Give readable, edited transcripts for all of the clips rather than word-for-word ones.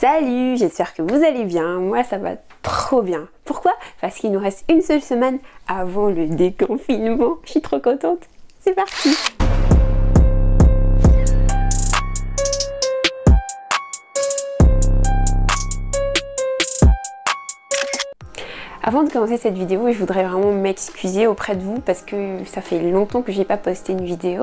Salut, j'espère que vous allez bien. Moi, ça va trop bien. Pourquoi? Parce qu'il nous reste une seule semaine avant le déconfinement. Je suis trop contente. C'est parti! Avant de commencer cette vidéo, je voudrais vraiment m'excuser auprès de vous parce que ça fait longtemps que j'ai pas posté une vidéo.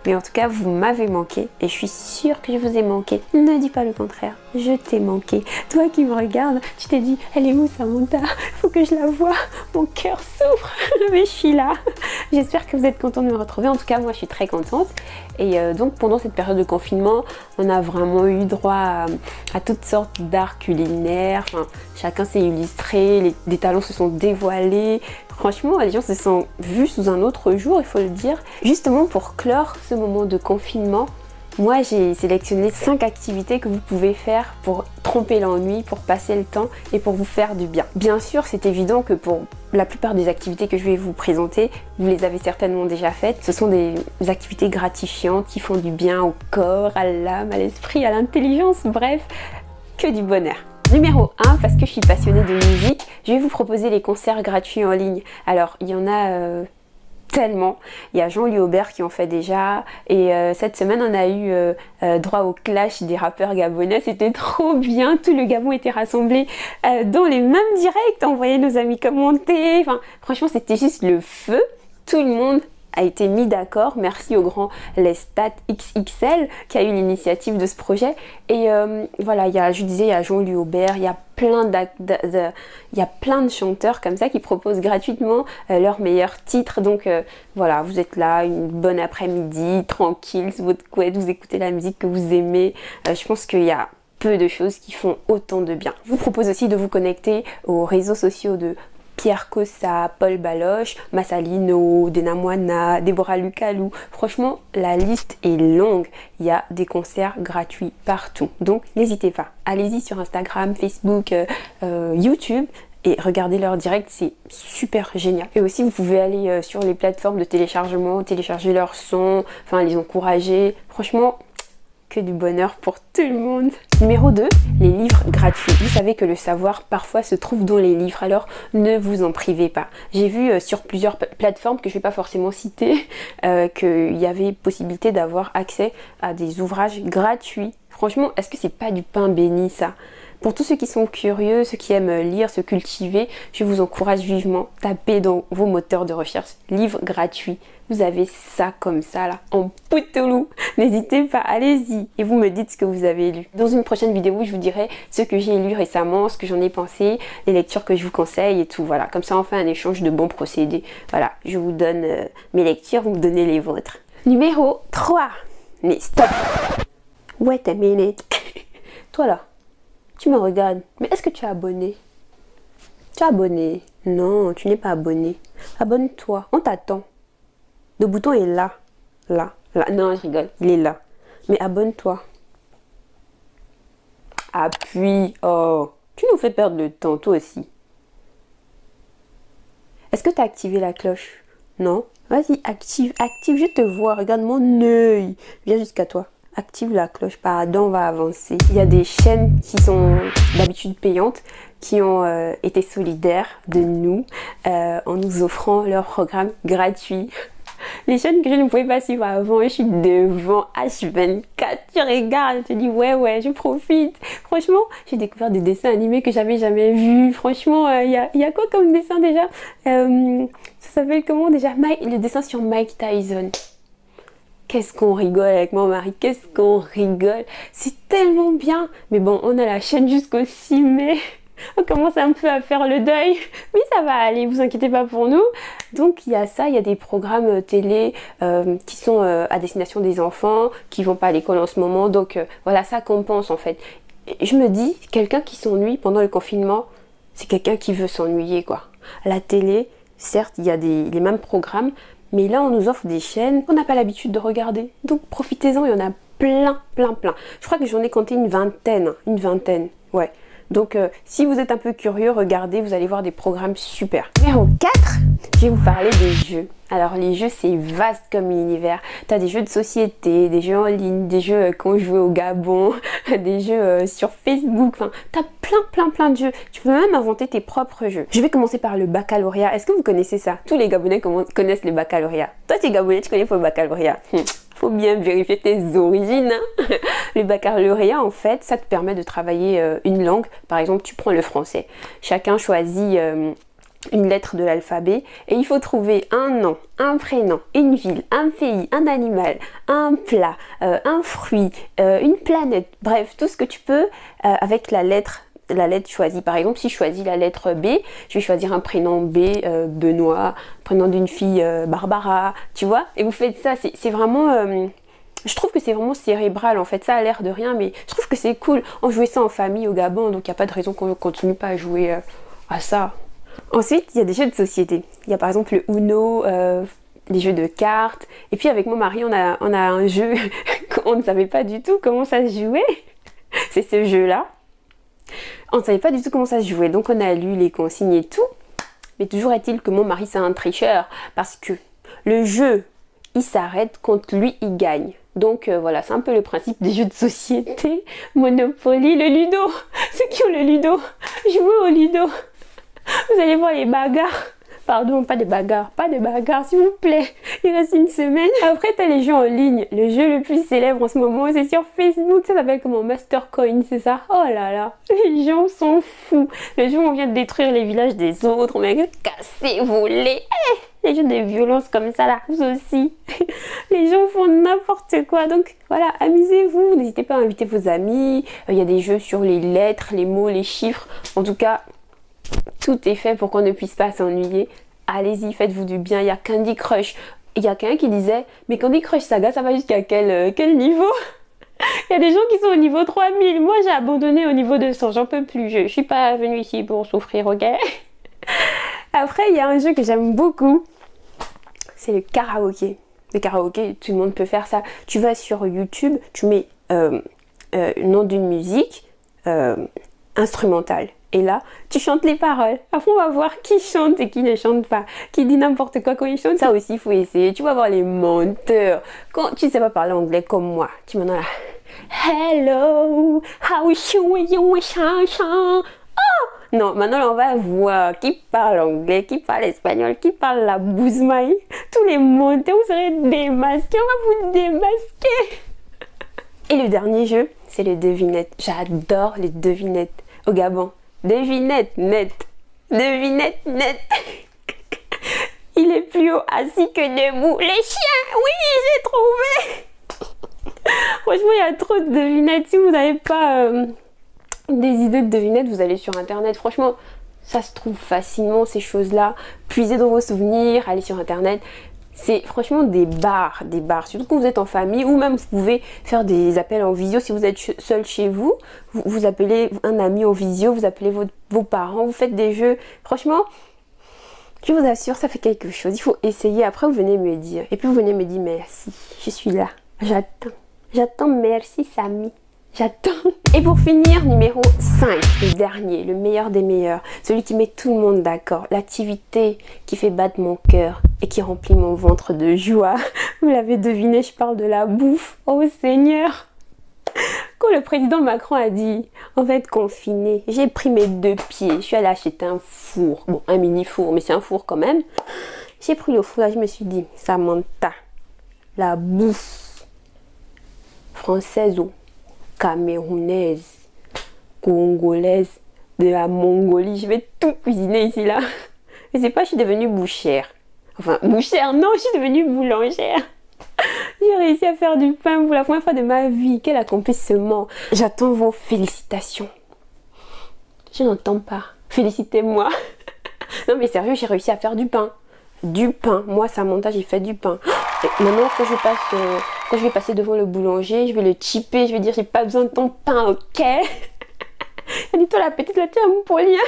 Mais en tout cas, vous m'avez manqué et je suis sûre que je vous ai manqué. Ne dis pas le contraire, je t'ai manqué. Toi qui me regardes, tu t'es dit, elle est où Samantha? Faut que je la voie. Mon cœur s'ouvre, mais je suis là. J'espère que vous êtes contents de me retrouver. En tout cas, moi, je suis très contente. Et donc, pendant cette période de confinement, on a vraiment eu droit à toutes sortes d'arts culinaires. Enfin, chacun s'est illustré, les talents se sont dévoilés. Franchement, les gens se sont vus sous un autre jour, il faut le dire. Justement, pour clore ce moment de confinement, moi j'ai sélectionné 5 activités que vous pouvez faire pour tromper l'ennui, pour passer le temps et pour vous faire du bien. Bien sûr, c'est évident que pour la plupart des activités que je vais vous présenter, vous les avez certainement déjà faites. Ce sont des activités gratifiantes qui font du bien au corps, à l'âme, à l'esprit, à l'intelligence, bref, que du bonheur. Numéro 1, parce que je suis passionnée de musique, je vais vous proposer les concerts gratuits en ligne. Alors, il y en a tellement. Il y a Jean-Louis Aubert qui en fait déjà. Et cette semaine, on a eu droit au clash des rappeurs gabonais. C'était trop bien. Tout le Gabon était rassemblé dans les mêmes directs. On voyait nos amis commenter. Enfin, franchement, c'était juste le feu. Tout le monde a été mis d'accord. Merci au grand Lestat XXL qui a eu l'initiative de ce projet. Et voilà, je disais, il y a Jean-Louis Aubert, il y a plein de chanteurs comme ça qui proposent gratuitement leurs meilleurs titres. Donc voilà, vous êtes là, une bonne après-midi, tranquille, sous votre couette, vous écoutez la musique que vous aimez. Je pense qu'il y a peu de choses qui font autant de bien. Je vous propose aussi de vous connecter aux réseaux sociaux de Pierre Cossa, Paul Baloche, Massalino, Dena Moana, Déborah Lucalou. Franchement, la liste est longue. Il y a des concerts gratuits partout. Donc, n'hésitez pas. Allez-y sur Instagram, Facebook, YouTube et regardez leur direct. C'est super génial. Et aussi, vous pouvez aller sur les plateformes de téléchargement, télécharger leurs sons, enfin les encourager. Franchement, que du bonheur pour tout le monde. Numéro 2, les livres gratuits. Vous savez que le savoir parfois se trouve dans les livres, alors ne vous en privez pas. J'ai vu sur plusieurs plateformes que je ne vais pas forcément citer qu'il y avait possibilité d'avoir accès à des ouvrages gratuits. Franchement, est-ce que c'est pas du pain béni ça? Pour tous ceux qui sont curieux, ceux qui aiment lire, se cultiver, je vous encourage vivement, tapez dans vos moteurs de recherche livres gratuits. Vous avez ça comme ça là, en poutoulou. N'hésitez pas, allez-y et vous me dites ce que vous avez lu. Dans une prochaine vidéo, je vous dirai ce que j'ai lu récemment, ce que j'en ai pensé, les lectures que je vous conseille et tout. Voilà, comme ça on fait un échange de bons procédés. Voilà, je vous donne mes lectures, vous me donnez les vôtres. Numéro 3. Mais stop! Wait a minute. Toi là, tu me regardes, mais est-ce que tu es abonné? Tu es abonné? Non, tu n'es pas abonné. Abonne-toi, on t'attend. Le bouton est là, là, là. Non, je rigole, il est là. Mais abonne-toi. Appuie. Oh, tu nous fais perdre le temps, toi aussi. Est-ce que tu as activé la cloche? Non? Vas-y, active, je te vois. Regarde mon œil. Viens jusqu'à toi. Active la cloche, pardon, on va avancer. Il y a des chaînes qui sont d'habitude payantes, qui ont été solidaires de nous en nous offrant leur programme gratuit. Les chaînes que je ne pouvais pas suivre avant, je suis devant H24, tu regardes, tu dis ouais, je profite. Franchement, j'ai découvert des dessins animés que j'avais jamais vus. Franchement, il y a quoi comme dessin déjà? Ça s'appelle comment déjà? Le dessin sur Mike Tyson. Qu'est-ce qu'on rigole avec mon mari, qu'est-ce qu'on rigole. C'est tellement bien. Mais bon, on a la chaîne jusqu'au 6 mai. On commence un peu à faire le deuil, mais ça va aller, vous inquiétez pas pour nous. Donc il y a ça, il y a des programmes télé qui sont à destination des enfants, qui vont pas à l'école en ce moment, donc voilà, ça compense en fait. Et je me dis, quelqu'un qui s'ennuie pendant le confinement, c'est quelqu'un qui veut s'ennuyer quoi. À la télé, certes, il y a les mêmes programmes, mais là on nous offre des chaînes qu'on n'a pas l'habitude de regarder. Donc profitez-en, il y en a plein. Je crois que j'en ai compté une vingtaine, ouais. Donc si vous êtes un peu curieux, regardez, vous allez voir des programmes super. Numéro 4, je vais vous parler des jeux. Alors les jeux, c'est vaste comme univers. Tu as des jeux de société, des jeux en ligne, des jeux qu'on joue au Gabon, des jeux sur Facebook. Enfin, tu as plein de jeux. Tu peux même inventer tes propres jeux. Je vais commencer par le baccalauréat. Est-ce que vous connaissez ça? Tous les Gabonais connaissent le baccalauréat. Toi, tu es Gabonais, tu connais pas le baccalauréat. Faut bien vérifier tes origines. Le baccalauréat, en fait, ça te permet de travailler une langue. Par exemple, tu prends le français. Chacun choisit une lettre de l'alphabet et il faut trouver un nom, un prénom, une ville, un pays, un animal, un plat, un fruit, une planète. Bref, tout ce que tu peux avec la lettre choisie. Par exemple, si je choisis la lettre B, je vais choisir un prénom B, Benoît, prénom d'une fille Barbara, tu vois. Et vous faites ça, c'est vraiment... je trouve que c'est vraiment cérébral en fait, ça a l'air de rien, mais je trouve que c'est cool. On jouait ça en famille au Gabon, donc il n'y a pas de raison qu'on ne continue pas à jouer à ça. Ensuite, il y a des jeux de société. Il y a par exemple le Uno, les jeux de cartes. Et puis avec mon mari, on a un jeu qu'on ne savait pas du tout comment ça se jouait. C'est ce jeu-là. On ne savait pas du tout comment ça se jouait. Donc on a lu les consignes et tout. Mais toujours est-il que mon mari, c'est un tricheur. Parce que le jeu, il s'arrête quand lui, il gagne. Donc voilà, c'est un peu le principe des jeux de société. Monopoly, le Ludo. Ceux qui ont le Ludo, jouez au Ludo. Vous allez voir les bagarres. Pardon, pas de bagarres, s'il vous plaît. Il reste une semaine. Après, t'as les jeux en ligne. Le jeu le plus célèbre en ce moment, c'est sur Facebook. Ça s'appelle comment? Mastercoin, c'est ça? Oh là là, les gens sont fous. Le jeu où on vient de détruire les villages des autres. On vient de casser, voler. Les jeux de violence comme ça là, vous aussi. Les gens font n'importe quoi. Donc voilà, amusez-vous. N'hésitez pas à inviter vos amis. Il y a des jeux sur les lettres, les mots, les chiffres. En tout cas... tout est fait pour qu'on ne puisse pas s'ennuyer. Allez-y, faites-vous du bien. Il y a Candy Crush. Il y a quelqu'un qui disait, mais Candy Crush Saga, ça va jusqu'à quel niveau? Il y a des gens qui sont au niveau 3000. Moi, j'ai abandonné au niveau 200. J'en peux plus. Je suis pas venue ici pour souffrir, ok? Après, il y a un jeu que j'aime beaucoup. C'est le karaoké. Le karaoké, tout le monde peut faire ça. Tu vas sur YouTube, tu mets le nom d'une musique instrumentale. Et là, tu chantes les paroles. Après, on va voir qui chante et qui ne chante pas. Qui dit n'importe quoi quand il chante. Ça aussi, il faut essayer. Tu vas voir les menteurs. Quand tu ne sais pas parler anglais comme moi, tu m'en as là. Hello, how is you, oh! Non, maintenant, on va voir qui parle anglais, qui parle espagnol, qui parle la bouzmaï. Tous les menteurs, vous serez démasqués. On va vous démasquer. Et le dernier jeu, c'est les devinettes. J'adore les devinettes au Gabon. Devinette net. Devinette net. Il est plus haut assis que debout. Les chiens, oui, j'ai trouvé. Franchement, il y a trop de devinettes. Si vous n'avez pas des idées de devinettes, vous allez sur internet. Franchement, ça se trouve facilement ces choses-là. Puisez dans vos souvenirs, allez sur internet. C'est franchement des barres, surtout quand vous êtes en famille ou même vous pouvez faire des appels en visio si vous êtes seul chez vous. Vous appelez un ami en visio, vous appelez vos parents, vous faites des jeux. Franchement, je vous assure, ça fait quelque chose. Il faut essayer, après vous venez me dire. Et puis vous venez me dire merci, je suis là, j'attends, merci Samy. J'attends. Et pour finir, numéro 5, le dernier, le meilleur des meilleurs, celui qui met tout le monde d'accord, l'activité qui fait battre mon cœur et qui remplit mon ventre de joie. Vous l'avez deviné, je parle de la bouffe. Oh Seigneur! Quand le président Macron a dit, on va être confiné, j'ai pris mes 2 pieds, je suis allée acheter un four. Bon, un mini four, mais c'est un four quand même. J'ai pris le four, là, je me suis dit, Samantha, la bouffe française ou camerounaise, congolaise, de la Mongolie, je vais tout cuisiner ici là. Je sais pas, je suis devenue bouchère. Enfin, bouchère, non, je suis devenue boulangère. J'ai réussi à faire du pain pour la première fois de ma vie. Quel accomplissement. J'attends vos félicitations. Je n'entends pas. Félicitez-moi. Non mais sérieux, j'ai réussi à faire du pain. Du pain. Moi, Samantha, j'ai fait du pain. Et maintenant, quand je vais passer devant le boulanger, je vais le chipper, je vais dire, j'ai pas besoin de ton pain, ok? Elle dit, toi la petite, là, tu es un pour rien.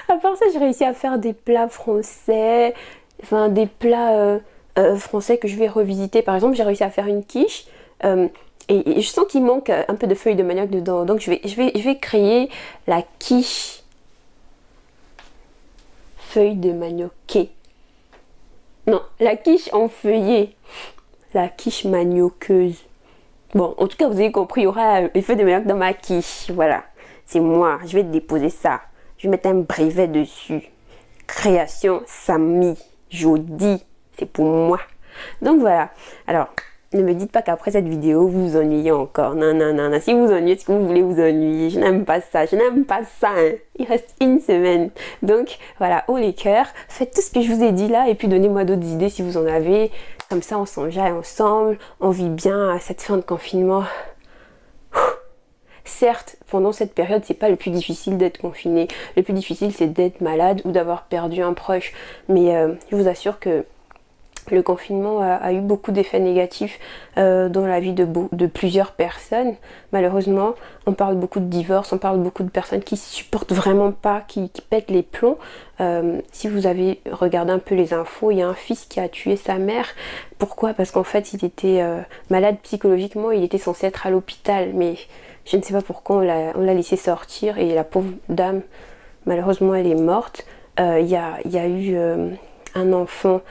À part ça, j'ai réussi à faire des plats français, enfin des plats français que je vais revisiter. Par exemple, j'ai réussi à faire une quiche et Et je sens qu'il manque un peu de feuilles de manioc dedans. Donc je vais créer la quiche feuille de manioquée. Non, la quiche en feuillet. La quiche manioqueuse. Bon, en tout cas, vous avez compris, il y aura les feuilles de manioc dans ma quiche. Voilà, c'est moi. Je vais déposer ça. Je vais mettre un brevet dessus. Création Samy Jody. C'est pour moi. Donc voilà. Alors, ne me dites pas qu'après cette vidéo, vous vous ennuyez encore. Non, non, non, non. Si vous vous ennuyez, est-ce que vous voulez vous ennuyer? Je n'aime pas ça. Je n'aime pas ça. Hein. Il reste une semaine. Donc, voilà, haut les cœurs. Faites tout ce que je vous ai dit là. Et puis, donnez-moi d'autres idées si vous en avez. Comme ça, on s'enjaille ensemble. On vit bien à cette fin de confinement. Certes, pendant cette période, c'est pas le plus difficile d'être confiné. Le plus difficile, c'est d'être malade ou d'avoir perdu un proche. Mais je vous assure que le confinement a eu beaucoup d'effets négatifs dans la vie de plusieurs personnes. Malheureusement, on parle beaucoup de divorce, on parle beaucoup de personnes qui supportent vraiment pas, qui pètent les plombs. Si vous avez regardé un peu les infos, il y a un fils qui a tué sa mère. Pourquoi? Parce qu'en fait, il était malade psychologiquement, il était censé être à l'hôpital, mais je ne sais pas pourquoi on l'a laissé sortir et la pauvre dame, malheureusement, elle est morte. Il y a eu un enfant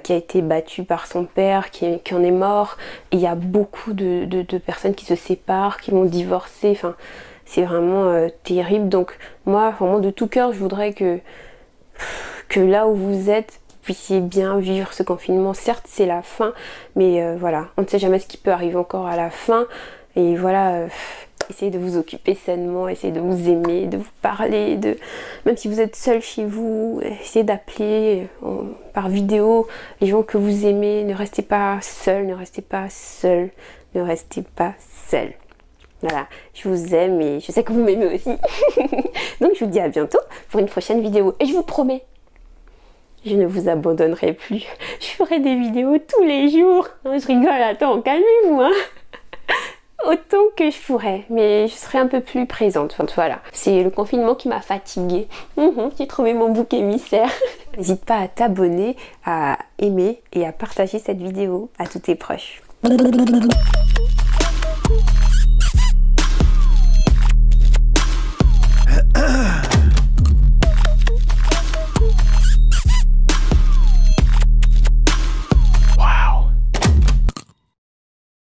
qui a été battu par son père, qui en est mort. Et il y a beaucoup de personnes qui se séparent, qui vont divorcer. Enfin, c'est vraiment terrible. Donc moi, vraiment de tout cœur, je voudrais que là où vous êtes, vous puissiez bien vivre ce confinement. Certes, c'est la fin, mais voilà, on ne sait jamais ce qui peut arriver encore à la fin. Et voilà, essayez de vous occuper sainement, essayez de vous aimer, de vous parler, même si vous êtes seul chez vous, essayez d'appeler par vidéo les gens que vous aimez. Ne restez pas seul, ne restez pas seul, ne restez pas seul. Voilà, je vous aime et je sais que vous m'aimez aussi. Donc je vous dis à bientôt pour une prochaine vidéo. Et je vous promets, je ne vous abandonnerai plus. Je ferai des vidéos tous les jours. Je rigole, attends, calmez-vous, hein. Autant que je pourrais, mais je serai un peu plus présente. Enfin, voilà, c'est le confinement qui m'a fatiguée. J'ai trouvé mon bouc émissaire. N'hésite pas à t'abonner, à aimer et à partager cette vidéo à tous tes proches.